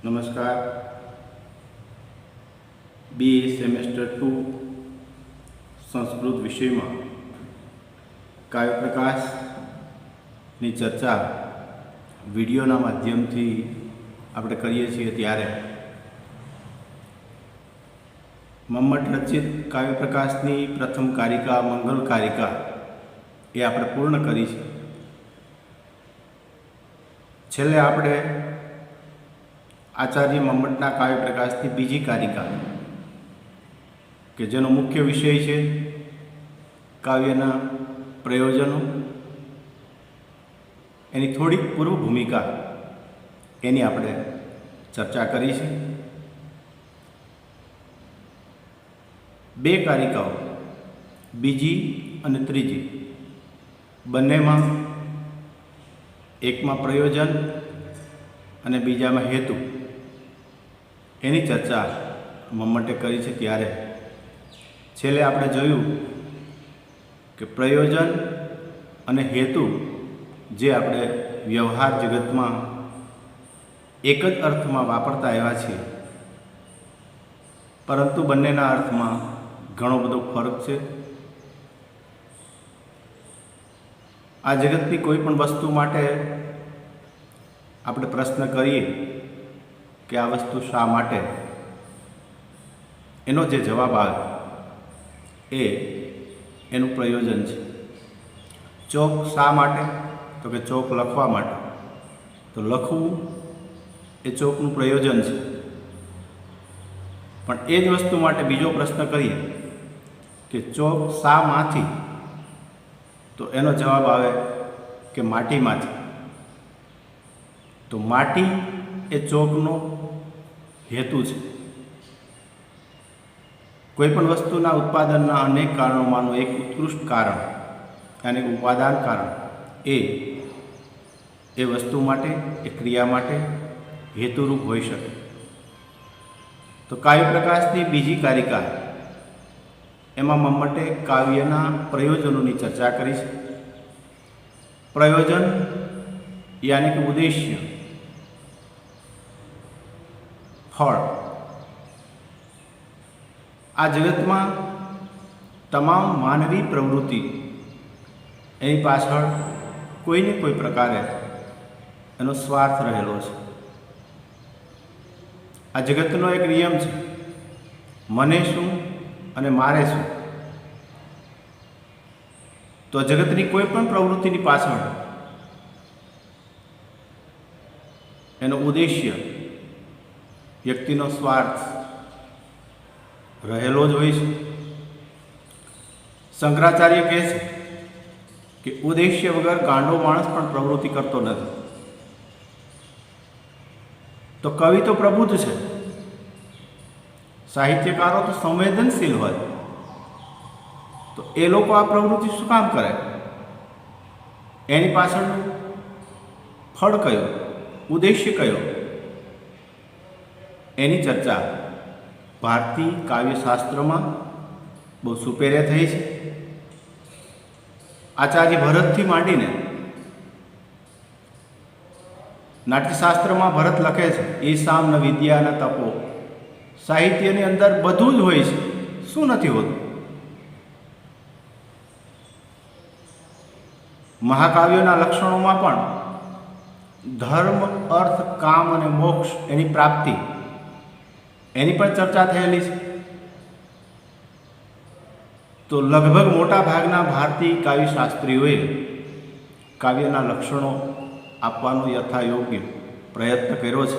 નમસ્કાર. BA semester 2 Sanskrit વિષયમાં કાવ્યપ્રકાશની ચર્ચા વિડીયોના માધ્યમથી આપણે કરીએ છીએ ત્યારે મમ્મટ રચિત કાવ્યપ્રકાશની પ્રથમ કારિકા મંગલ કારિકા એ આપણે પૂર્ણ કરી છે. છેલ્લે આપણે આચાર્ય મમ્મટના કાવ્યપ્રકાશની બીજી કારિકા કે જેનો મુખ્ય વિષય છે કાવ્યના પ્રયોજનો, એની થોડીક પૂર્વ ભૂમિકા એની આપણે ચર્ચા કરી છે. બે કારિકાઓ બીજી અને ત્રીજી બંનેમાં એકમાં પ્રયોજન અને બીજામાં હેતુ એની ચર્ચા મમ્મટે કરી છે. ત્યારે છેલ્લે આપણે જોયું કે પ્રયોજન અને હેતુ જે આપણે વ્યવહાર જગતમાં એક જ અર્થમાં વાપરતા આવ્યા છીએ, પરંતુ બંનેના અર્થમાં ઘણો બધો ફરક છે. આ જગતની કોઈ પણ વસ્તુ માટે આપણે પ્રશ્ન કરીએ કે આ વસ્તુ શા માટે, એનો જે જવાબ આવે એ એનું પ્રયોજન છે. ચોક શા માટે? તો કે ચોક લખવા માટે. તો લખવું એ ચોકનું પ્રયોજન છે. પણ એ જ વસ્તુ માટે બીજો પ્રશ્ન કરીએ કે ચોક શામાંથી? તો એનો જવાબ આવે કે માટીમાંથી. તો માટી એ ચોકનો હેતુ છે. કોઈ પણ વસ્તુના ઉત્પાદનના અનેક કારણોમાંનું એક ઉત્કૃષ્ટ કારણ અને ઉપાદાન કારણ એ વસ્તુ માટે, એ ક્રિયા માટે હેતુરૂપ હોઈ શકે. તો કાવ્યપ્રકાશની બીજી કારિકા એમાં મમ્મટે કાવ્યના પ્રયોજનોની ચર્ચા કરી છે. પ્રયોજન યાની કે ઉદ્દેશ્ય, ફળ. આ જગતમાં તમામ માનવી પ્રવૃત્તિ એની પાછળ કોઈને કોઈ પ્રકારે એનો સ્વાર્થ રહેલો છે. આ જગતનો એક નિયમ છે, મને શું અને મારે શું. તો જગતની કોઈ પણ પ્રવૃત્તિની પાછળ એનો ઉદ્દેશ્ય, વ્યક્તિનો સ્વાર્થ રહેલો જ હોય છે. શંકરાચાર્ય કહે છે કે ઉદ્દેશ્ય વગર ગાંડો માણસ પણ પ્રવૃત્તિ કરતો નથી. તો કવિ તો પ્રબુદ્ધ છે, સાહિત્યકારો તો સંવેદનશીલ હોય, તો એ લોકો આ પ્રવૃત્તિ શું કામ કરે? એની પાછળનું ફળ કયું, ઉદ્દેશ્ય કયો, એની ચર્ચા ભારતીય કાવ્યશાસ્ત્રમાં બહુ સુપેરે થઈ છે. આચાર્ય ભરતથી માંડીને નાટ્યશાસ્ત્રમાં ભરત લખે છે ઈશામ ન વિદ્યા ન તપો. સાહિત્યની અંદર બધું જ હોય છે, શું નથી હોતું? મહાકાવ્યોના લક્ષણોમાં પણ ધર્મ, અર્થ, કામ અને મોક્ષ એની પ્રાપ્તિ એની પણ ચર્ચા થયેલી છે. તો લગભગ મોટા ભાગના ભારતીય કાવ્યશાસ્ત્રીઓએ કાવ્યના લક્ષણો આપવાનો યથાયોગ્ય પ્રયત્ન કર્યો છે.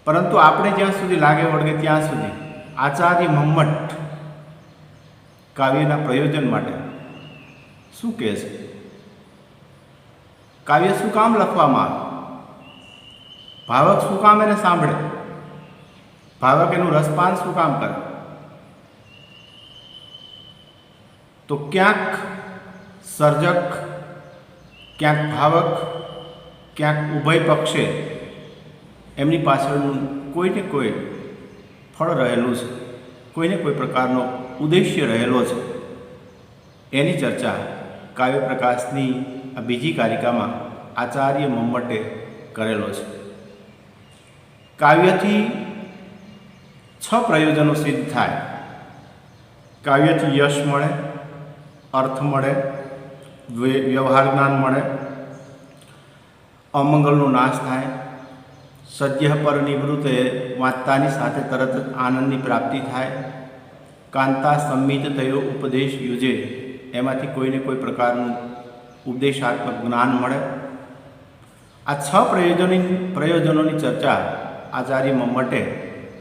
પરંતુ આપણે જ્યાં સુધી લાગે વળગે ત્યાં સુધી આચાર્ય મમ્મટ કાવ્યના પ્રયોજન માટે શું કહે છે? કાવ્ય શું કામ લખવામાં આવે? ભાવક શું કામ એને સાંભળે? ભાવક એનું રસપાન શું કામ કરે? તો ક્યાંક સર્જક, ક્યાંક ભાવક, ક્યાંક ઉભય પક્ષે એમની પાછળનું કોઈને કોઈ ફળ રહેલું છે, કોઈને કોઈ પ્રકારનો ઉદ્દેશ્ય રહેલો છે. એની ચર્ચા કાવ્યપ્રકાશની આ બીજી કારિકામાં આચાર્ય મમ્મટે કરેલો છે. કાવ્યથી 6 પ્રયોજનો સિદ્ધ થાય. કાવ્યથી યશ મળે, અર્થ મળે, વ્યવહાર જ્ઞાન મળે, અમંગલનો નાશ થાય, સદ્ય પર નિવૃત્તે વાંચતાની સાથે તરત જ આનંદની પ્રાપ્તિ થાય, કાંતા સંમિત થયો ઉપદેશ યુજે, એમાંથી કોઈને કોઈ પ્રકારનું ઉપદેશાત્મક જ્ઞાન મળે. આ 6 પ્રયોજનોની ચર્ચા આચાર્ય મમ્મટે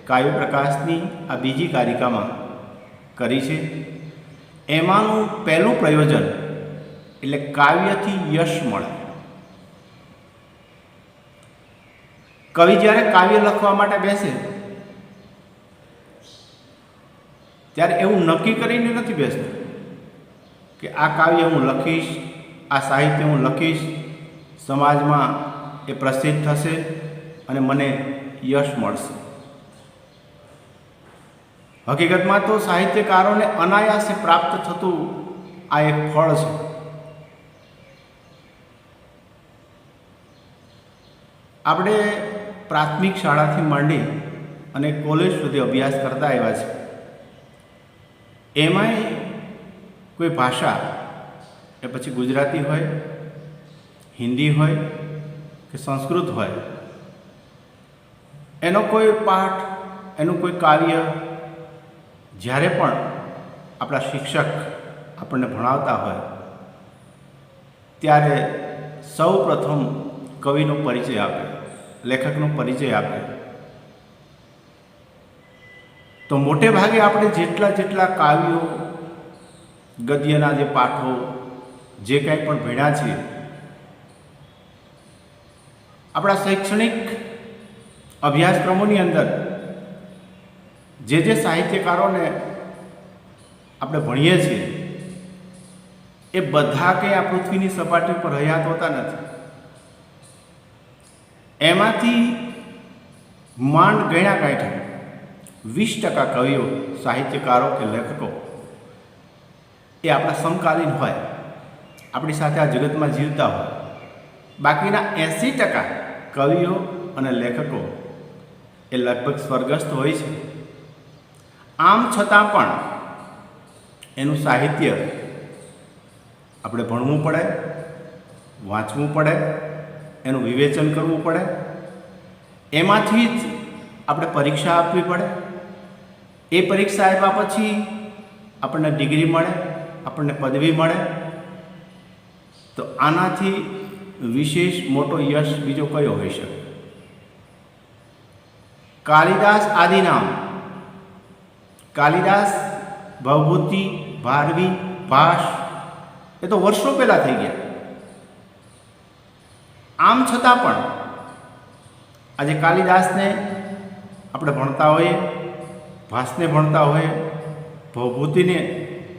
કાવ્ય પ્રકાશની આ બીજી કારિકામાં કરી છે. એમાંનું પહેલું પ્રયોજન એટલે કાવ્યથી યશ મળે. કવિ જ્યારે કાવ્ય લખવા માટે બેસે ત્યારે એવું નક્કી કરીને નથી બેસતો કે આ કાવ્ય હું લખીશ, આ સાહિત્ય હું લખીશ, સમાજમાં એ પ્રસિદ્ધ થશે અને મને યશ મળશે. હકીકતમાં તો સાહિત્યકારોને અનાયાસે પ્રાપ્ત થતું આ એક ફળ છે. આપણે પ્રાથમિક શાળાથી માંડી અને કોલેજ સુધી અભ્યાસ કરતા આવ્યા છે. એમાંય કોઈ ભાષા, એ પછી ગુજરાતી હોય, હિન્દી હોય કે સંસ્કૃત હોય, એનો કોઈ પાઠ, એનું કોઈ કાવ્ય જ્યારે પણ આપણા શિક્ષક આપણને ભણાવતા હોય ત્યારે સૌ પ્રથમ કવિનો પરિચય આપે, લેખકનો પરિચય આપે. તો મોટે ભાગે આપણે જેટલા કાવ્યો, ગદ્યના જે પાઠો, જે કંઈ પણ ભણ્યા છીએ, આપણા શૈક્ષણિક અભ્યાસક્રમોની અંદર જે સાહિત્યકારોને આપણે ભણીએ છીએ એ બધા કંઈ આ પૃથ્વીની સપાટી પર હયાત હોતા નથી. એમાંથી માંડ ગણ્યા કાંઠે 20% કવિઓ, સાહિત્યકારો કે લેખકો એ આપણા સમકાલીન હોય, આપણી સાથે આ જગતમાં જીવતા હોય. બાકીના 80% કવિઓ અને લેખકો એ લગભગ સ્વર્ગસ્થ હોય છે. આમ છતાં પણ એનું સાહિત્ય આપણે ભણવું પડે, વાંચવું પડે, એનું વિવેચન કરવું પડે. એમાંથી જ આપણે પરીક્ષા આપવી પડે. એ પરીક્ષા આપ્યા પછી આપણને ડિગ્રી મળે, આપણને પદવી મળે. તો આનાથી વિશેષ મોટો યશ બીજો કયો હોઈ શકે? કાલિદાસ આદિનામ. કાલિદાસ, ભવભૂતિ, ભારવી, ભાસ એ તો વર્ષો પહેલાં થઈ ગયા. આમ છતાં પણ આજે કાલિદાસને આપણે ભણતા હોઈએ, ભાસને ભણતા હોઈએ, ભવભૂતિને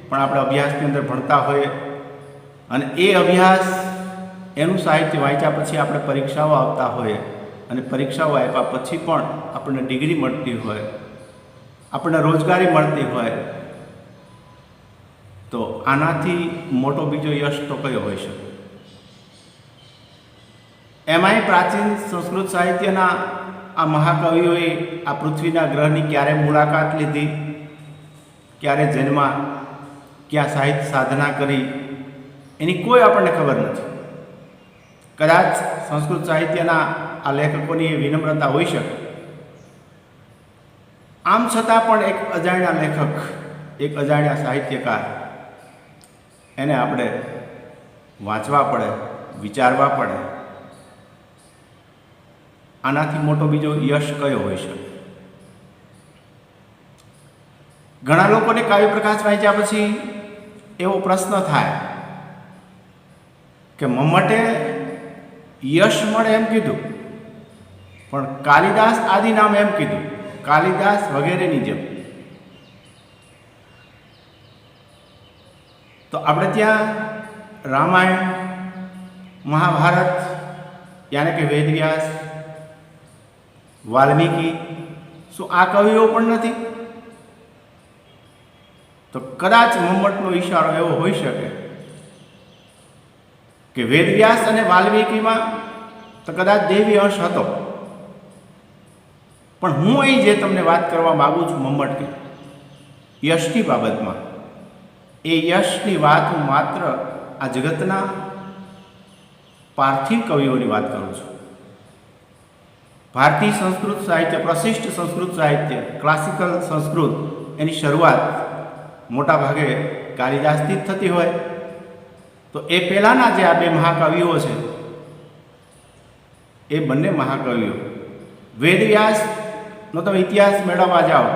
પણ આપણે અભ્યાસની અંદર ભણતા હોઈએ, અને એ અભ્યાસ, એનું સાહિત્ય વાંચ્યા પછી આપણે પરીક્ષાઓ આપતા હોઈએ, અને પરીક્ષાઓ આપ્યા પછી પણ આપણને ડિગ્રી મળતી હોય, આપણને રોજગારી મળતી હોય, તો આનાથી મોટો બીજો યશ તો કયો હોઈ શકે? એમાંય પ્રાચીન સંસ્કૃત સાહિત્યના આ મહાકવિઓએ આ પૃથ્વીના ગ્રહની ક્યારે મુલાકાત લીધી, ક્યારે જન્મા, ક્યાં સાહિત્ય સાધના કરી, એની કોઈ આપણને ખબર નથી. કદાચ સંસ્કૃત સાહિત્યના આ લેખકોની વિનમ્રતા હોઈ શકે. આમ છતાં પણ એક અજાણ્યા લેખક, એક અજાણ્યા સાહિત્યકાર, એને આપણે વાંચવા પડે, વિચારવા પડે. આનાથી મોટો બીજો યશ કયો હોઈ શકે? ઘણા લોકોને કાવ્ય પ્રકાશ વાંચ્યા પછી એવો પ્રશ્ન થાય કે મમ્મટે યશ મળે એમ કીધું, પણ કાલિદાસ આદિ નામ એમ કીધું, કાલિદાસ વગેરેની જેમ. તો આપણે ત્યાં રામાયણ, મહાભારત, યાને કે વેદવ્યાસ, વાલ્મીકી, શું આ કવિઓ પણ નથી? તો કદાચ મમ્મટનો ઈશારો એવો હોઈ શકે કે વેદવ્યાસ અને વાલ્મીકીમાં તો કદાચ દૈવી અંશ હતો, પણ હું અહીં જે તમને વાત કરવા માગું છું મમ્મટ કે યશની બાબતમાં, એ યશની વાત હું માત્ર આ જગતના પાર્થિવ કવિઓની વાત કરું છું. ભારતીય સંસ્કૃત સાહિત્ય, પ્રશિષ્ટ સંસ્કૃત સાહિત્ય, ક્લાસિકલ સંસ્કૃત, એની શરૂઆત મોટા ભાગે કાલિદાસથી જ થતી હોય. તો એ પહેલાંના જે આ બે મહાકવિઓ છે, એ બંને મહાકવિઓ વેદવ્યાસનો તમે ઇતિહાસ મેળવવા જાઓ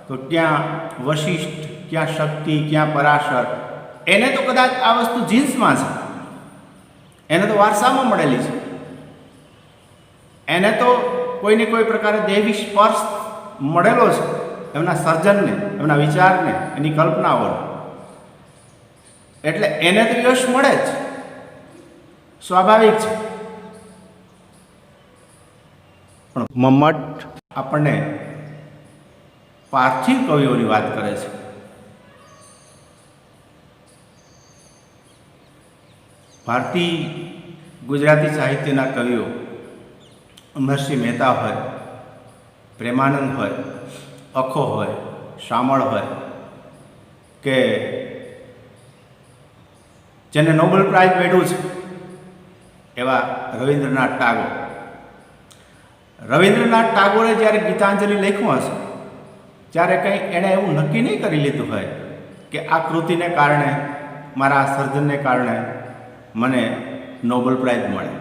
તો ક્યાં વશિષ્ઠ, ક્યાં શક્તિ, ક્યાં પરાશર. એને તો કદાચ આ વસ્તુ જીન્સમાં છે, એને તો વારસામાં મળેલી છે, એને તો કોઈને કોઈ પ્રકારે દૈવી સ્પર્શ મળેલો છે એમના સર્જનને, એમના વિચારને, એની કલ્પનાઓને. એટલે એને તો યશ મળે જ, સ્વાભાવિક છે. પણ મમ્મટ આપણને પાર્થિવ કવિઓની વાત કરે છે. ભારતીય ગુજરાતી સાહિત્યના કવિઓ નરસિંહ મહેતા હોય, પ્રેમાનંદ હોય, અખો હોય, શામળ હોય, કે જેને નોબેલ પ્રાઇઝ મળ્યું છે એવા રવિન્દ્રનાથ ટાગોર. રવિન્દ્રનાથ ટાગોરે જ્યારે ગીતાંજલિ લખ્યું હશે ત્યારે કંઈ એણે એવું નક્કી નહીં કરી લીધું હોય કે આ કૃતિને કારણે, મારા સર્જનને કારણે મને નોબેલ પ્રાઇઝ મળે.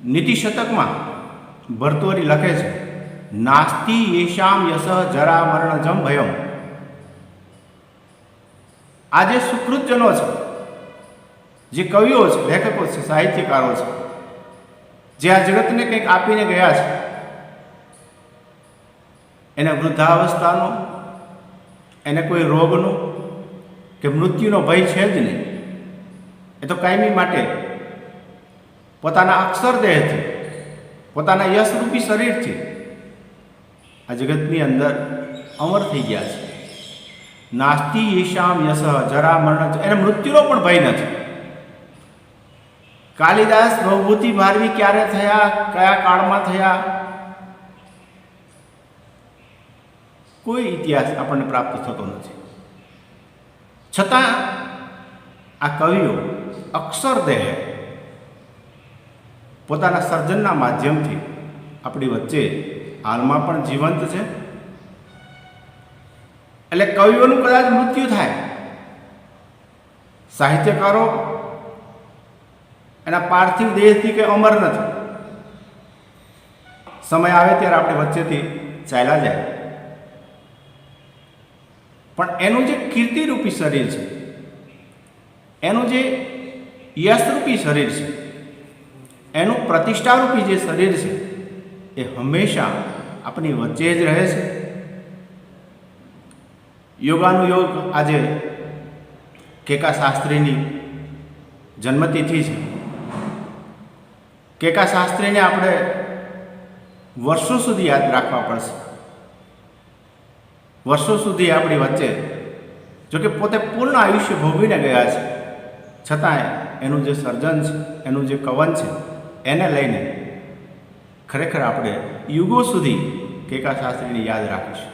નીતિ શતકમાં ભર્તૃહરિ લખે છે, નાસ્તિ યેષામ યશ જરા મરણજમ ભયમ. આ જે સુકૃતજનો છે, જે કવિઓ છે, લેખકો છે, સાહિત્યકારો છે, જે આ જગતને કંઈક આપીને ગયા છે, એને વૃદ્ધાવસ્થાનો, એને કોઈ રોગનો કે મૃત્યુનો ભય છે જ નહીં. એ તો કાયમી માટે પોતાના અક્ષરદેહથી, પોતાના યશરૂપી શરીરથી આ જગતની અંદર અમર થઈ ગયા છે. નાસ્તિ યેષામ યશ જરા મરણ, એને મૃત્યુનો પણ ભય નથી. કાલિદાસ ભવભૂતિ ભારવી ક્યારે થયા, કયા કાળમાં થયા, કોઈ ઇતિહાસ આપણને પ્રાપ્ત થતો નથી. છતાં આ કવિઓ અક્ષરદેહ પોતાના સર્જનના માધ્યમથી આપણી વચ્ચે હાલમાં પણ જીવંત છે. એટલે કવિઓનું કદાચ મૃત્યુ થાય, સાહિત્યકારો એના પાર્થિવ દેહથી કે અમર નથી. સમય આવે ત્યારે આપણે વચ્ચેથી ચાલ્યા જાય. પણ એનું જે કીર્તિરૂપી શરીર છે, એનું જે યશરૂપી શરીર છે, એનું પ્રતિષ્ઠારૂપી જે શરીર છે, એ હંમેશા આપણી વચ્ચે જ રહે છે. યોગાનુયોગ આજે કેકા શાસ્ત્રીની જન્મતિથિ છે. કેકા શાસ્ત્રીને આપણે વર્ષો સુધી યાદ રાખવા પડશે. વર્ષો સુધી આપણી વચ્ચે, જોકે પોતે પૂર્ણ આયુષ્ય ભોગવીને ગયા છે, છતાંય એનું જે સર્જન છે, એનું જે કવન છે, એને લઈને ખરેખર આપણે યુગો સુધી કેકા શાસ્ત્રીને યાદ રાખીશું.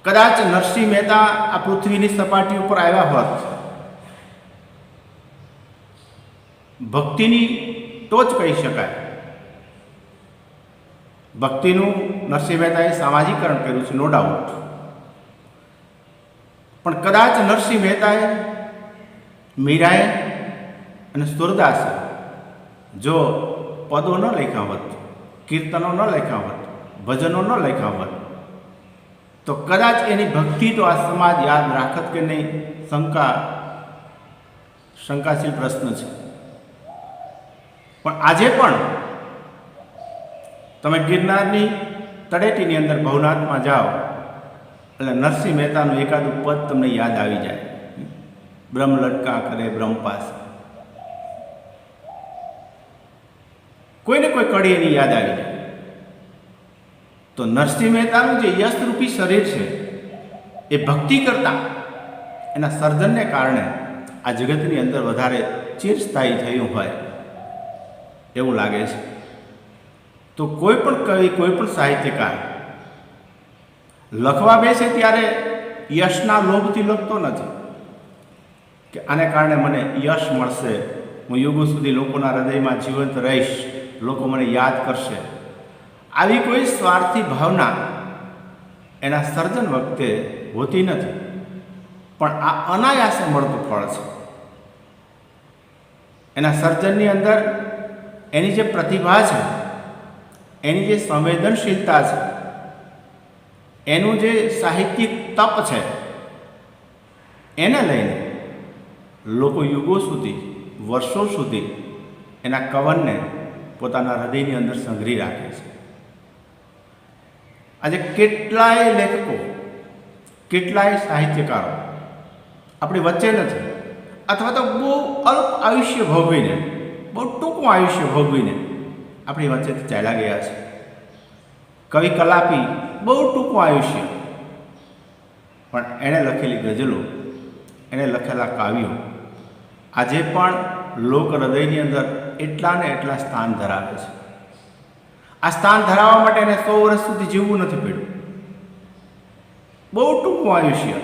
કદાચ નરસિંહ મહેતા આ પૃથ્વીની સપાટી ઉપર આવ્યા હોત, ભક્તિની ટોચ કહી શકાય. ભક્તિનું નરસિંહ મહેતાએ સામાજિકરણ કર્યું છે, નો ડાઉટ. પણ કદાચ નરસિંહ મહેતાએ, મીરાએ અને સુરદાસે જો પદો ન લખ્યા હોત, કીર્તનો ન લખ્યા હોત, ભજનો ન લખ્યા હોત, તો કદાચ એની ભક્તિ તો આ સમાજ યાદ રાખત કે નહીં, શંકાશીલ પ્રશ્ન છે. પણ આજે પણ તમે ગિરનારની તળેટીની અંદર ભવનાથમાં જાઓ એટલે નરસિંહ મહેતાનું એકાદું પદ તમને યાદ આવી જાય. બ્રહ્મ લટકા કરે બ્રહ્મપાસ, કોઈને કોઈ કડી એની યાદ આવી જાય. તો નરસિંહ મહેતાનું જે યશરૂપી શરીર છે, એ ભક્તિ કરતાં એના સર્જનને કારણે આ જગતની અંદર વધારે ચિરસ્થાયી થયું હોય એવું લાગે છે. તો કોઈ પણ કવિ, કોઈ પણ સાહિત્યકાર લખવા બેસે ત્યારે યશના લોભથી લખતો નથી કે આને કારણે મને યશ મળશે, હું યુગો સુધી લોકોના હૃદયમાં જીવંત રહીશ, લોકો મને યાદ કરશે. આવી કોઈ સ્વાર્થી ભાવના એના સર્જન વખતે હોતી નથી, પણ આ અનાયાસે મળતું ફળ છે. એના સર્જનની અંદર એની જે પ્રતિભા છે, એની જે સંવેદનશીલતા છે, એનું જે સાહિત્યિક તપ છે, એને લઈને લોકો યુગો સુધી, વર્ષો સુધી એના કવનને પોતાના હૃદયની અંદર સંઘરી રાખે છે. આજે કેટલાય લેખકો, કેટલાય સાહિત્યકારો આપણી વચ્ચે નથી, અથવા તો બહુ અલ્પ આયુષ્ય ભોગવીને, બહુ ટૂંકું આયુષ્ય ભોગવીને આપણી વચ્ચેથી ચાલ્યા ગયા છે. કવિ કલાપી બહુ ટૂંકું આયુષ્ય, પણ એણે લખેલી ગઝલો, એણે લખેલા કાવ્યો આજે પણ લોક હૃદયની અંદર એટલા ને એટલા સ્થાન ધરાવે છે. આ સ્થાન ધરાવવા માટે એને 100 વર્ષ સુધી જીવવું નથી પડ્યું. બહુ ટૂંકું આયુષ્ય,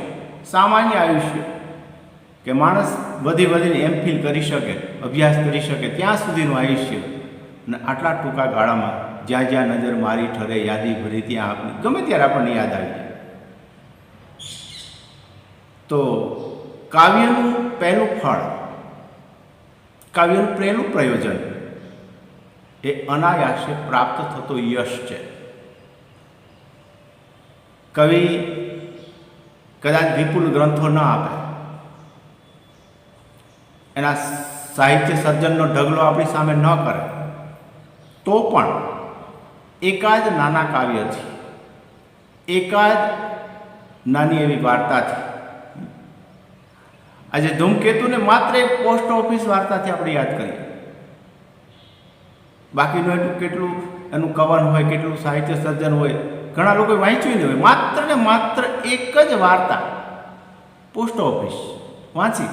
સામાન્ય આયુષ્ય, કે માણસ વધીને એમફિલ કરી શકે, અભ્યાસ કરી શકે ત્યાં સુધીનું આયુષ્ય, અને આટલા ટૂંકા ગાળામાં જ્યાં જ્યાં નજર મારી ઠરે યાદી ભરી ત્યાં આપણી ગમે ત્યારે આપણને યાદ આવી જાય. તો કાવ્યનું પહેલું ફળ, કાવ્યનું પહેલું પ્રયોજન એ અનાયાસે પ્રાપ્ત થતો યશ છે. કવિ કદાચ વિપુલ ગ્રંથો ન આપે, એના સાહિત્ય સર્જનનો ઢગલો આપણી સામે ન કરે, તો પણ એકાદ નાના કાવ્યથી, એકાદ નાની એવી વાર્તાથી, આજે ધૂમકેતુને માત્ર એક પોસ્ટ ઓફિસ વાર્તાથી આપણે યાદ કરીએ, બાકીનું એટલું કેટલું એનું કવન હોય, કેટલું સાહિત્ય સર્જન હોય, ઘણા લોકો વાંચ્યું નહીં હોય. માત્ર ને માત્ર એક જ વાર્તા પોસ્ટ ઓફિસ વાંચી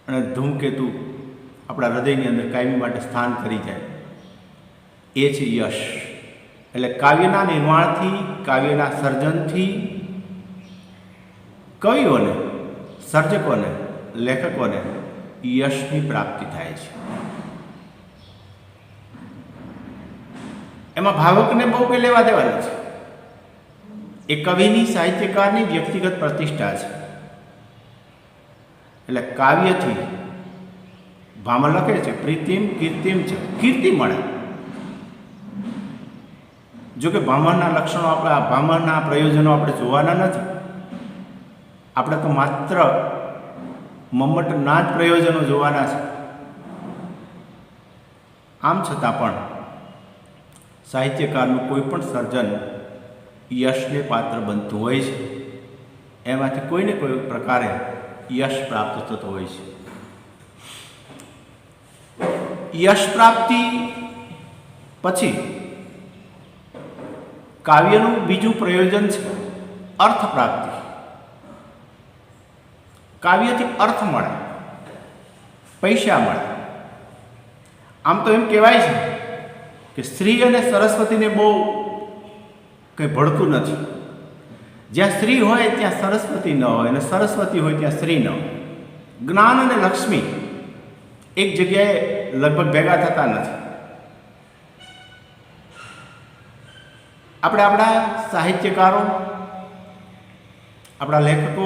અને ધૂમકેતુ આપણા હૃદયની અંદર કાયમી માટે સ્થાન કરી જાય, એ છે યશ. એટલે કાવ્યના નિર્માણથી, કાવ્યના સર્જનથી કવિઓને, સર્જકોને, લેખકોને યશની પ્રાપ્તિ થાય છે. એમાં ભાવકને બહુ કંઈ લેવા દેવા નથી. એ કવિની, સાહિત્યકારની વ્યક્તિગત પ્રતિષ્ઠા છે. એટલે કાવ્યથી ભામા લખે છે પ્રીતિમ કીર્તિમ છે, કીર્તિ મળે. જો કે ભામાના લક્ષણો, આપણા ભામાના પ્રયોજનો આપણે જોવાના નથી. આપણે તો માત્ર મમ્મટના જ પ્રયોજનો જોવાના છે. આમ છતાં પણ સાહિત્યકારનું કોઈ પણ સર્જન યશને પાત્ર બનતું હોય છે. એમાંથી કોઈને કોઈ પ્રકારે યશ પ્રાપ્ત થતો હોય છે. યશ પ્રાપ્તિ પછી કાવ્યનું બીજું પ્રયોજન છે અર્થ પ્રાપ્તિ. કાવ્યથી અર્થ મળે, પૈસા મળે. આમ તો એમ કહેવાય છે કે સ્ત્રી અને સરસ્વતીને બહુ કંઈ ભળતું નથી. જ્યાં સ્ત્રી હોય ત્યાં સરસ્વતી ન હોય, અને સરસ્વતી હોય ત્યાં સ્ત્રી ન હોય. જ્ઞાન અને લક્ષ્મી એક જગ્યાએ લગભગ ભેગા થતા નથી. આપણે આપણા સાહિત્યકારો, આપણા લેખકો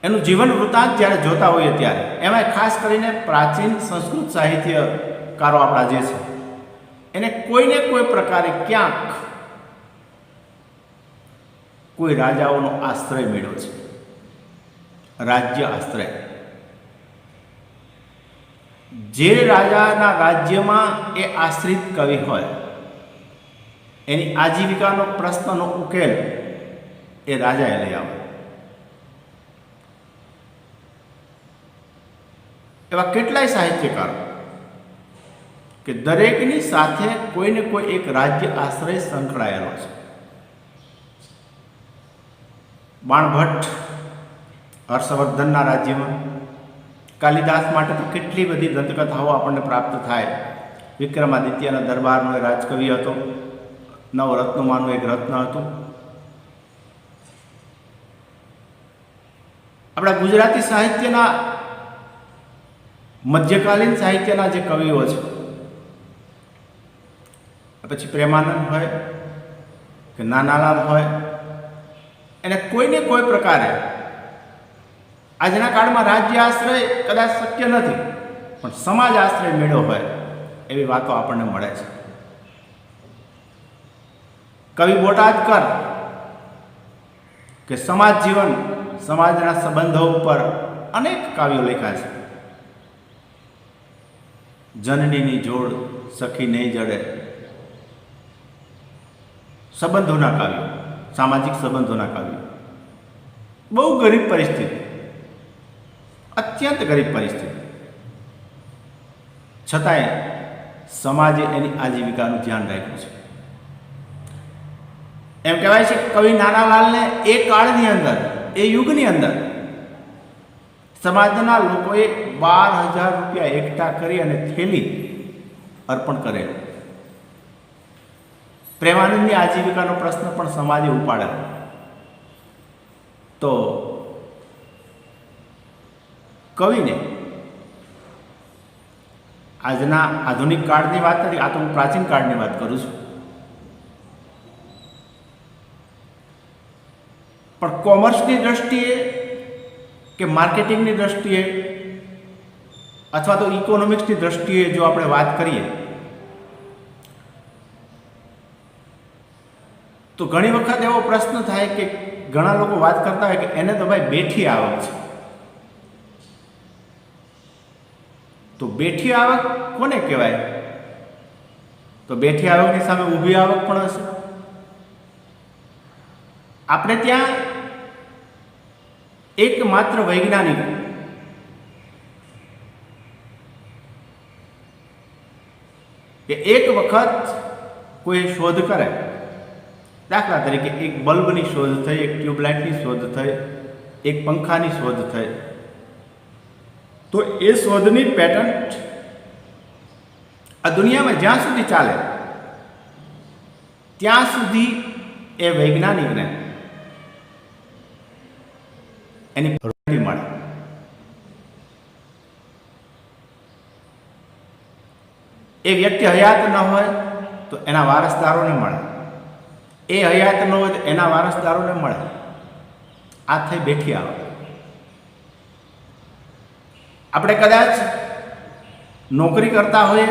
એનું જીવન વૃત્તાંત જ્યારે જોતા હોઈએ ત્યારે, એમાં ખાસ કરીને પ્રાચીન સંસ્કૃત સાહિત્યકારો આપણા જે છે, એને કોઈને કોઈ પ્રકારે ક્યાંક કોઈ રાજાઓનો આશ્રય મળ્યો છે, રાજ્ય આશ્રય. જે રાજાના રાજ્યમાં એ આશ્રિત કવિ હોય, એની આજીવિકાનો પ્રશ્નનો ઉકેલ એ રાજાએ લઈ આવે. એવા કેટલાય સાહિત્યકારો કે દરેકની સાથે કોઈને કોઈ એક રાજ્ય આશ્રય સંકળાયેલો છે. બાણભટ્ટ હર્ષવર્ધનના રાજ્યમાં, કાલિદાસ માટે તો કેટલી બધી દંતકથાઓ આપણને પ્રાપ્ત થાય. વિક્રમાદિત્યના દરબારનો એ રાજકવિ હતો, નવરત્નોમાંનું એક રત્ન હતું. આપણા ગુજરાતી સાહિત્યના મધ્યકાલીન સાહિત્યના જે કવિઓ છે, પછી પ્રેમાનંદ હોય કે નાનાલાલ હોય, એને કોઈને કોઈ પ્રકારે આજના કાળમાં રાજ્ય આશ્રય કદાચ શક્ય નથી, પણ સમાજ આશ્રય મેળવ્યો હોય એવી વાતો આપણને મળે છે. કવિ બોટાદકર કે સમાજ જીવન, સમાજના સંબંધો ઉપર અનેક કાવ્યો લખ્યા છે. જનનીની જોડ સખી નહીં જડે, સંબંધોના કાવ્યો, સામાજિક સંબંધોના કાવ્યો. બહુ ગરીબ પરિસ્થિતિ, અત્યંત ગરીબ પરિસ્થિતિ, છતાંય સમાજે એની આજીવિકાનું ધ્યાન રાખ્યું છે. એમ કહેવાય છે કે કવિ નાનાલાલને એ કાળની અંદર, એ યુગની અંદર સમાજના લોકોએ 12,000 રૂપિયા એકઠા કરી અને થેલી અર્પણ કરેલી. પ્રેમાનંદની આજીવિકાનો પ્રશ્ન પણ સમાજે ઉપાડેલો. તો કવિને આજના આધુનિક કાળની વાત નથી, આ તો હું પ્રાચીન કાળની વાત કરું છું. પણ કોમર્સની દ્રષ્ટિએ કે માર્કેટિંગની દ્રષ્ટિએ અથવા તો ઇકોનોમિક્સની દ્રષ્ટિએ જો આપણે વાત કરીએ તો ઘણી વખત એવો પ્રશ્ન થાય કે ઘણા લોકો વાત કરતા હોય કે એને તો ભાઈ બેઠી આવક છે. તો બેઠી આવક કોને કહેવાય? તો બેઠી આવકની સામે ઊભી આવક પણ હશે. આપણે ત્યાં એકમાત્ર વૈજ્ઞાનિક કે એક વખત કોઈ શોધ કરે, દાખલા તરીકે એક બલ્બની શોધ થઈ, એક ટ્યુબલાઇટની શોધ થઈ, એક પંખાની શોધ થઈ, તો એ શોધની પેટન્ટ આ દુનિયામાં જ્યાં સુધી ચાલે ત્યાં સુધી એ વૈજ્ઞાનિકને એની રોયલ્ટી મળે. એ વ્યક્તિ હયાત ન હોય તો એના વારસદારોને મળે, એ હયાત ન હોય તો એના વારસદારોને મળે. આ થઈ બેઠી આવક. આપણે કદાચ નોકરી કરતા હોઈએ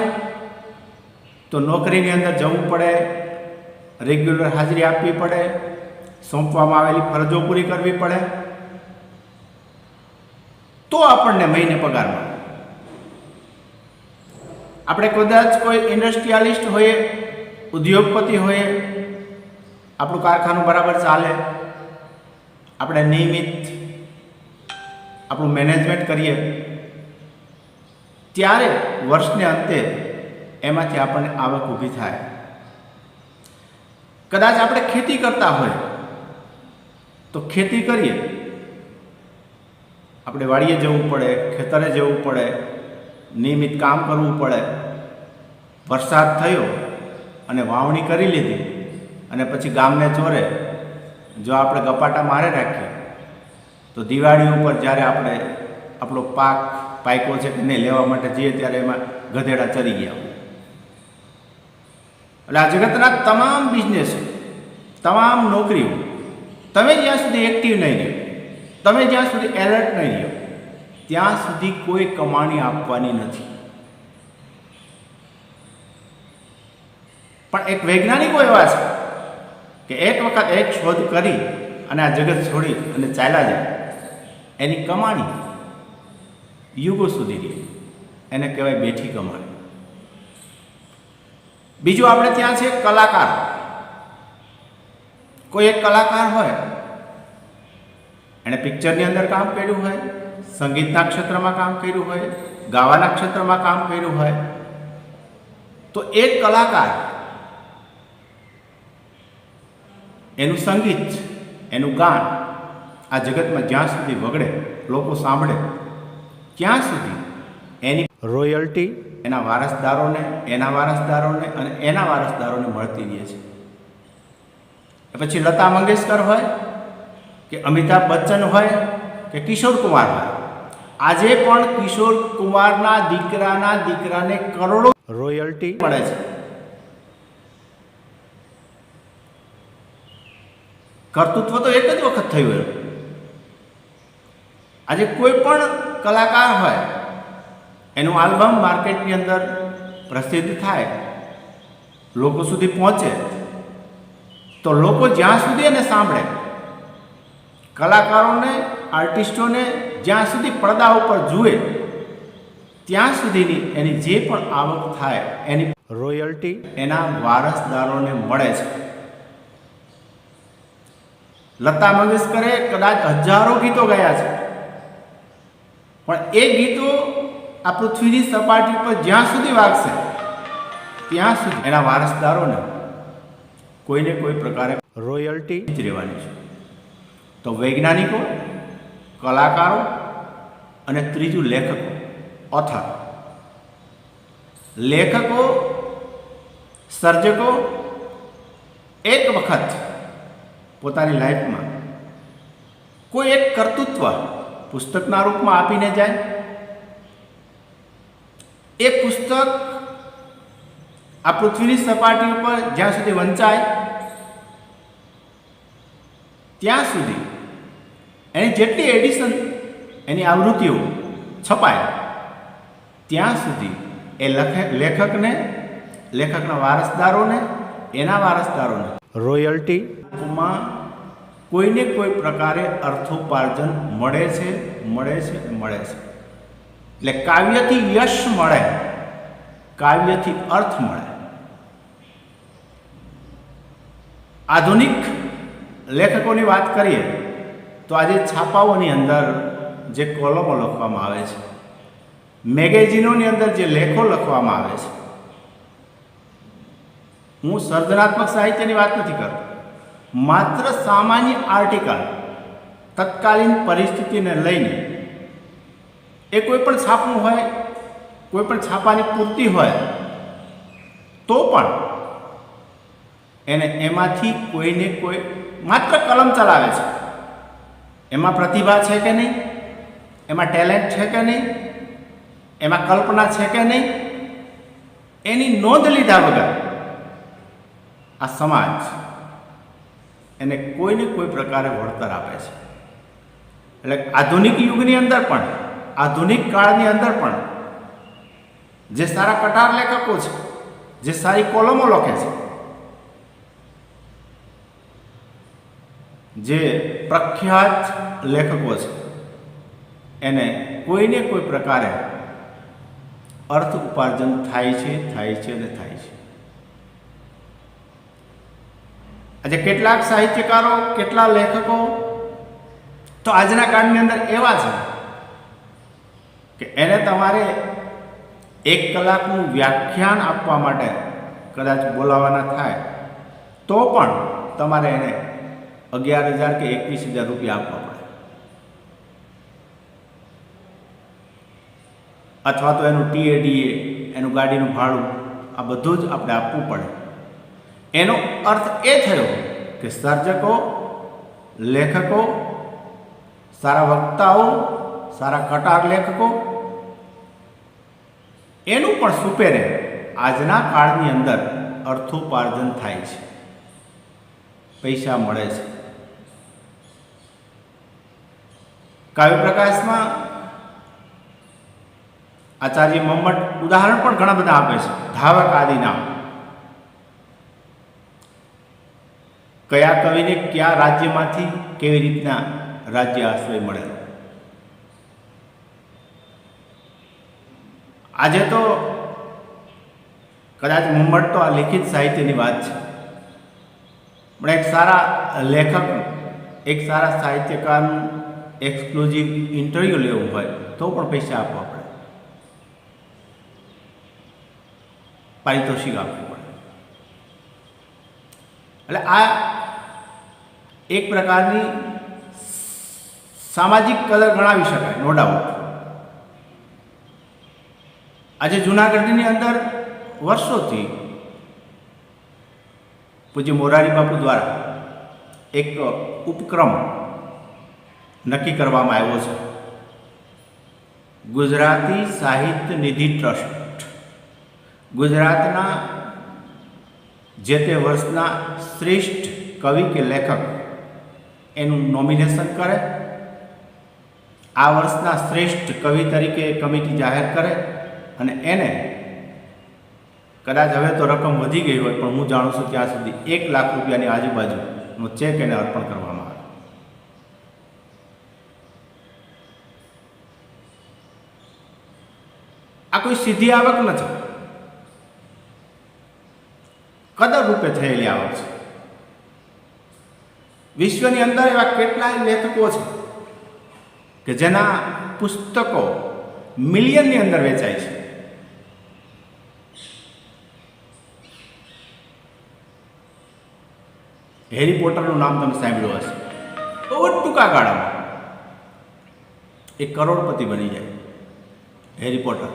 તો નોકરીની અંદર જવું પડે, રેગ્યુલર હાજરી આપવી પડે, સોંપવામાં આવેલી ફરજો પૂરી કરવી પડે, તો આપણને મહિને પગાર મળે. આપણે કદાચ કોઈ ઇન્ડસ્ટ્રીયાલિસ્ટ હોઈએ, ઉદ્યોગપતિ હોઈએ, આપણું કારખાનું બરાબર ચાલે, આપણે નિયમિત આપણું મેનેજમેન્ટ કરીએ, ત્યારે વર્ષને અંતે એમાંથી આપણને આવક ઊભી થાય. કદાચ આપણે ખેતી કરતા હોય તો ખેતી કરીએ, આપણે વાડીએ જવું પડે, ખેતરે જવું પડે, નિયમિત કામ કરવું પડે. વરસાદ થયો અને વાવણી કરી લીધી અને પછી ગામને ચોરે જો આપણે ગપાટા મારે રાખીએ તો દિવાળી ઉપર જ્યારે આપણે આપણો પાક પાક્યો છે કે નહીં લેવા માટે જઈએ ત્યારે એમાં ગધેડા ચરી ગયા. એટલે આ જગતના તમામ બિઝનેસો, તમામ નોકરીઓ, તમે જ્યાં સુધી એક્ટિવ નહીં રહો, તમે જ્યાં સુધી એલર્ટ નહીં રહો, ત્યાં સુધી કોઈ કમાણી આપવાની નથી. પણ એક વૈજ્ઞાનિકો એવા છે કે એક વખત એક શોધ કરી અને આ જગત છોડી અને ચાલ્યા જાય, એની કમાણી યુગો સુધી રહી. એને કહેવાય બેઠી કમાણી. બીજું આપણે ત્યાં છે કલાકાર. કોઈ એક કલાકાર હોય, એણે પિક્ચરની અંદર કામ કર્યું હોય, સંગીતના ક્ષેત્રમાં કામ કર્યું હોય, ગાવાના ક્ષેત્રમાં કામ કર્યું હોય, તો એક કલાકાર એનું સંગીત, એનું ગાન આ જગતમાં જ્યાં સુધી વગડે, લોકો સાંભળે, ત્યાં સુધી એની રોયલ્ટી એના વારસદારોને અને એના વારસદારોને મળતી રહે છે. પછી લતા મંગેશકર હોય કે અમિતાભ બચ્ચન હોય કે કિશોર કુમાર હોય, આજે પણ કિશોર કુમારના દીકરાને કરોડો રોયલ્ટી મળે છે. કર્તૃત્વ તો એક જ વખત થયું એનું. આજે કોઈ પણ કલાકાર હોય, એનું આલ્બમ માર્કેટની અંદર પ્રસિદ્ધ થાય, લોકો સુધી પહોંચે, તો લોકો જ્યાં સુધી એને સાંભળે, કલાકારોને, આર્ટિસ્ટોને જ્યાં સુધી પડદા ઉપર જુએ, ત્યાં સુધીની એની જે પણ આવક થાય એની રોયલ્ટી એના વારસદારોને મળે છે. લતા મંગેશકરે કદાચ હજારો ગીતો ગાયા છે, પણ એ ગીતો આ પૃથ્વીની સપાટી પર જ્યાં સુધી વાગશે ત્યાં સુધી એના વારસદારોને કોઈને કોઈ પ્રકારે રોયલ્ટી જ રહેવાની છે. તો વૈજ્ઞાનિકો, કલાકારો અને ત્રીજું લેખકો, ઓથર. લેખકો, સર્જકો એક વખત પોતાની લાઈફમાં કોઈ એક કર્તૃત્વ પુસ્તકના રૂપમાં આપીને જાય. એ પુસ્તક આ પૃથ્વીની સપાટી ઉપર જ્યાં સુધી વંચાય ત્યાં સુધી એની જેટલી એડિશન, એની આવૃત્તિઓ છપાય ત્યાં સુધી એ લેખકને, લેખકના વારસદારોને, એના વારસદારોને રોયલ્ટીમાં કોઈને કોઈ પ્રકારે અર્થોપાર્જન મળે છે. એટલે કાવ્યથી યશ મળે, કાવ્યથી અર્થ મળે. આધુનિક લેખકોની વાત કરીએ તો આજે છાપાઓની અંદર જે કોલમો લખવામાં આવે છે, મેગેઝિનોની અંદર જે લેખો લખવામાં આવે છે, હું સર્જનાત્મક સાહિત્યની વાત નથી કરતો, માત્ર સામાન્ય આર્ટિકલ, તત્કાલીન પરિસ્થિતિને લઈને એ કોઈ પણ છાપવું હોય, કોઈ પણ છાપાની પૂર્તિ હોય, તો પણ એને એમાંથી કોઈને કોઈ માત્ર કલમ ચલાવે છે. એમાં પ્રતિભા છે કે નહીં, એમાં ટેલેન્ટ છે કે નહીં, એમાં કલ્પના છે કે નહીં, એની નોંધ લીધા વગર આ સમાજ એને કોઈને કોઈ પ્રકારે વળતર આપે છે. એટલે આધુનિક યુગની અંદર પણ, આધુનિક કાળની અંદર પણ જે સારા કટાર લેખકો છે, જે સારી કોલમો લખે છે, જે પ્રખ્યાત લેખકો છે, એને કોઈને કોઈ પ્રકારે અર્થ ઉપાર્જન થાય છે. આજે કેટલાક સાહિત્યકારો, કેટલા લેખકો તો આજના કાળની અંદર એવા છે કે એને તમારે 1 કલાકનું વ્યાખ્યાન આપવા માટે કદાચ બોલાવવાના થાય તો પણ તમારે એને 11,000 કે 21,000 રૂપિયા આપવા પડે, અથવા તો એનું TADA, એનું ગાડીનું ભાડું, આ બધું જ આપણે આપવું પડે. એનો અર્થ એ થયો કે સર્જકો, લેખકો, સારા વક્તાઓ, સારા કટાર લેખકો, એનું પણ સુપેરે આજના કાળની અંદર અર્થોપાર્જન થાય છે, પૈસા મળે છે. કાવ્ય પ્રકાશમાં આચાર્ય મમ્મટ ઉદાહરણ પણ ઘણા બધા આપે છે. ધાવક આદિ નામ, કયા કવિને કયા રાજ્યમાંથી કેવી રીતના રાજ્ય આશ્રય મળેલો. આજે તો કદાચ મમ્મટ તો આ લિખિત સાહિત્યની વાત છે, પણ એક સારા લેખક, એક સારા સાહિત્યકારનું એક્સક્લુઝિવ ઇન્ટરવ્યૂ લેવું હોય તો પણ પૈસા આપવા પડે, પારિતોષિક આપવું પડે. એટલે આ એક પ્રકારની સામાજિક કદર ગણાવી શકાય, નો ડાઉટ. આજે જૂનાગઢની અંદર વર્ષોથી પૂજ્ય મોરારી બાપુ દ્વારા એક ઉપક્રમ નક્કી કરવામાં આવ્યો છે. ગુજરાતી સાહિત્ય નિધિ ટ્રસ્ટ ગુજરાતના જે તે વર્ષના શ્રેષ્ઠ કવિ કે લેખક એનું નોમિનેશન કરે, આ વર્ષના શ્રેષ્ઠ કવિ તરીકે કમિટી જાહેર કરે અને એને કદાચ હવે તો રકમ વધી ગઈ હોય, પણ હું જાણું છું ત્યાં સુધી 1 લાખ રૂપિયાની આજુબાજુનો ચેક એને અર્પણ કરવામાં આવે. આ કોઈ સીધી આવક નથી, કદર રૂપે થયેલી આવક છે. વિશ્વની અંદર એવા કેટલાય લેખકો છે કે જેના પુસ્તકો મિલિયનની અંદર વેચાય છે. હેરી પોટરનું નામ તમે સાંભળ્યું હશે. બહુ જ ટૂંકા ગાળામાં એક કરોડપતિ બની જાય હેરી પોટર.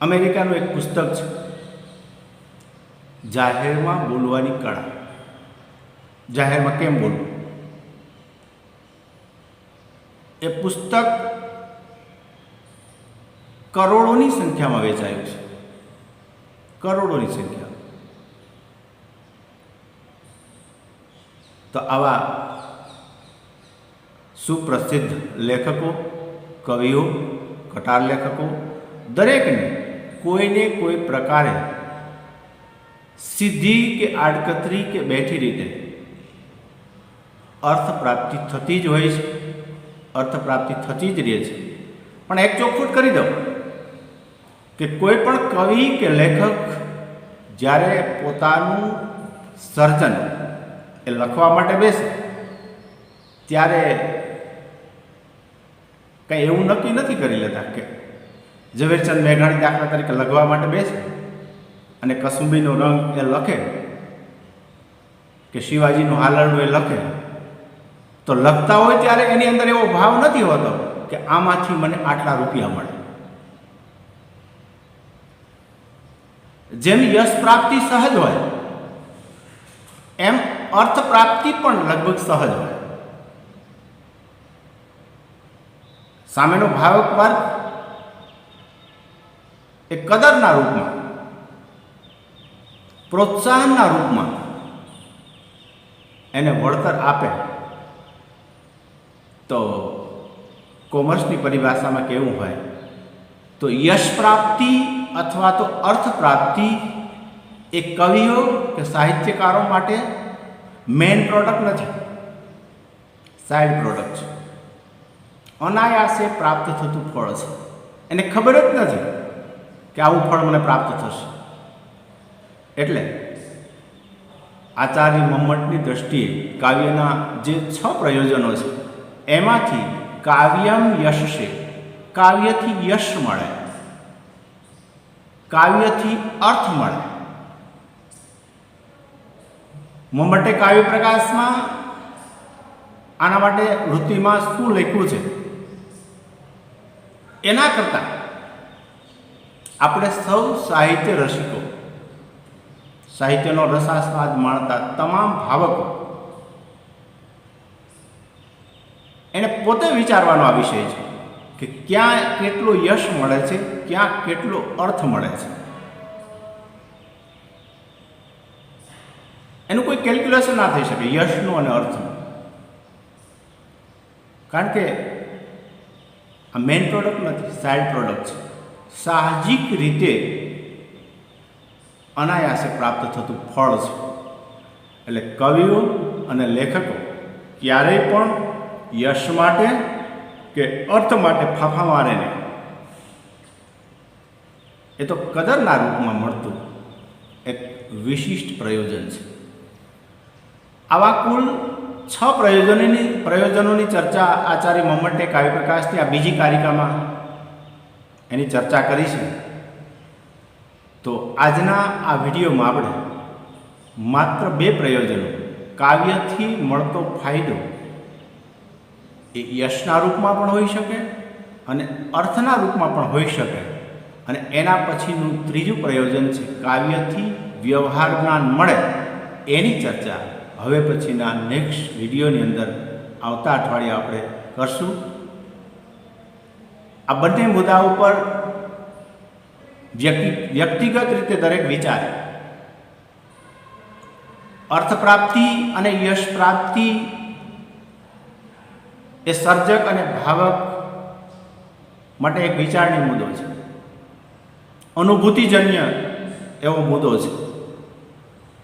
અમેરિકાનું એક પુસ્તક છે જાહેરમાં બોલવાની કળા. જાહેરમાં કેમ બોલવું, એ પુસ્તક કરોડોની સંખ્યામાં વેચાયું છે. કરોડોની સંખ્યા. તો આવા સુપ્રસિદ્ધ લેખકો, કવિઓ, કટાર લેખકો દરેકને કોઈને કોઈ પ્રકારે સીધી કે આડકતરી કે બેઠી રીતે અર્થ પ્રાપ્તિ થતી જ હોય છે, અર્થ પ્રાપ્તિ થતી જ રહે છે. પણ એક ચોખવટ કરી દઉં કે કોઈ પણ કવિ કે લેખક જ્યારે પોતાનું સર્જન એ લખવા માટે બેસે ત્યારે કંઈ એવું નક્કી નથી કરી લેતા કે ઝવેરચંદ મેઘાણી દાખલા તરીકે લખવા માટે બેસે અને કસુંબીનો રંગ એ લખે કે શિવાજીનું હાલરડું એ લખે, તો લખતા હોય ત્યારે એની અંદર એવો ભાવ નથી હોતો કે આમાંથી મને આટલા રૂપિયા મળે. જેમ યશ પ્રાપ્તિ સહજ હોય એમ અર્થ પ્રાપ્તિ પણ લગભગ સહજ હોય. સામેનો ભાવક વર્ગ એ કદરના રૂપમાં, પ્રોત્સાહનના રૂપમાં એને વળતર આપે તો કોમર્સની પરિભાષામાં કેવું હોય તો યશ પ્રાપ્તિ અથવા તો અર્થ પ્રાપ્તિ એ કવિઓ કે સાહિત્યકારો માટે મેઇન પ્રોડક્ટ નથી, સાઇડ પ્રોડક્ટ છે. અનાયાસે પ્રાપ્ત થતું ફળ છે. એને ખબર જ નથી કે આવું ફળ મને પ્રાપ્ત થશે. એટલે આચાર્ય મમ્મટની દ્રષ્ટિએ કાવ્યના જે 6 પ્રયોજનો છે એમાંથી કાવ્યમ યશશે, કાવ્યથી યશ મળે, કાવ્યથી અર્થ મળે. મમ્મટે કાવ્ય પ્રકાશમાં આના માટે વૃત્તિમાં શું લખ્યું છે એના કરતાં આપણે સૌ સાહિત્ય રસિકો, સાહિત્યનો રસાસ્વાદ માણતા તમામ ભાવકો એને પોતે વિચારવાનો આ વિષય છે કે ક્યાં કેટલો યશ મળે છે, ક્યાં કેટલો અર્થ મળે છે. એનું કોઈ કેલ્ક્યુલેશન ના થઈ શકે યશનું અને અર્થનું, કારણ કે આ મેઇન પ્રોડક્ટ નથી, સાઇડ પ્રોડક્ટ છે. સાહજિક રીતે અનાયાસે પ્રાપ્ત થતું ફળ છે. એટલે કવિઓ અને લેખકો ક્યારેય પણ યશ માટે કે અર્થ માટે ફાંફા મારે નહીં. એ તો કદરના રૂપમાં મળતું એક વિશિષ્ટ પ્રયોજન છે. આવા કુલ 6 પ્રયોજનોની ચર્ચા આચાર્ય મમ્મટે કાવ્યપ્રકાશની આ બીજી કારિકામાં એની ચર્ચા કરી છે. તો આજના આ વિડીયોમાં આપણે માત્ર 2 પ્રયોજનો, કાવ્યથી મળતો ફાયદો એ યશના રૂપમાં પણ હોઈ શકે અને અર્થના રૂપમાં પણ હોઈ શકે. અને એના પછીનું ત્રીજું પ્રયોજન છે કાવ્યથી વ્યવહાર જ્ઞાન મળે, એની ચર્ચા હવે પછીના નેક્સ્ટ વિડીયોની અંદર આવતા અઠવાડિયે આપણે કરશું. આ બંને મુદ્દા ઉપર વ્યક્તિગત રીતે દરેક વિચારે અર્થ પ્રાપ્તિ અને યશ પ્રાપ્તિ એ સર્જક અને ભાવક માટે એક વિચારની મુદ્દો છે, અનુભૂતિજન્ય એવો મુદ્દો છે.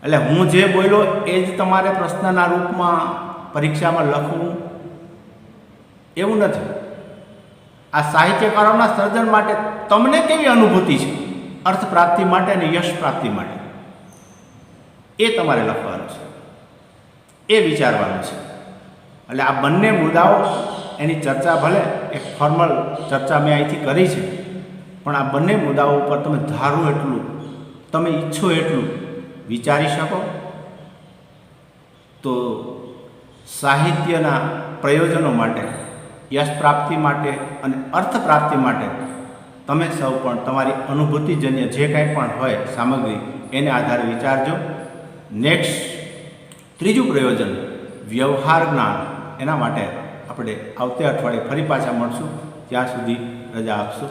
એટલે હું જે બોલ્યો એ જ તમારે પ્રશ્નના રૂપમાં પરીક્ષામાં લખવું એવું નથી. આ સાહિત્યકારોના સર્જન માટે તમને કેવી અનુભૂતિ છે અર્થ પ્રાપ્તિ માટે અને યશ પ્રાપ્તિ માટે, એ તમારે લખવાનું છે, એ વિચારવાનું છે. એટલે આ બંને મુદ્દાઓ એની ચર્ચા ભલે એક ફોર્મલ ચર્ચા મેં અહીંથી કરી છે, પણ આ બંને મુદ્દાઓ ઉપર તમે ધારો એટલું, તમે ઈચ્છો એટલું વિચારી શકો તો સાહિત્યના પ્રયોજનો માટે, યશ પ્રાપ્તિ માટે અને અર્થ પ્રાપ્તિ માટે તમે સૌ પણ તમારી અનુભૂતિજન્ય જે કાંઈ પણ હોય સામગ્રી એને આધારે વિચારજો. નેક્સ્ટ ત્રીજું પ્રયોજન વ્યવહાર જ્ઞાન, એના માટે આપણે આવતે અઠવાડિયે ફરી પાછા મળશું. ત્યાં સુધી રજા આપશું.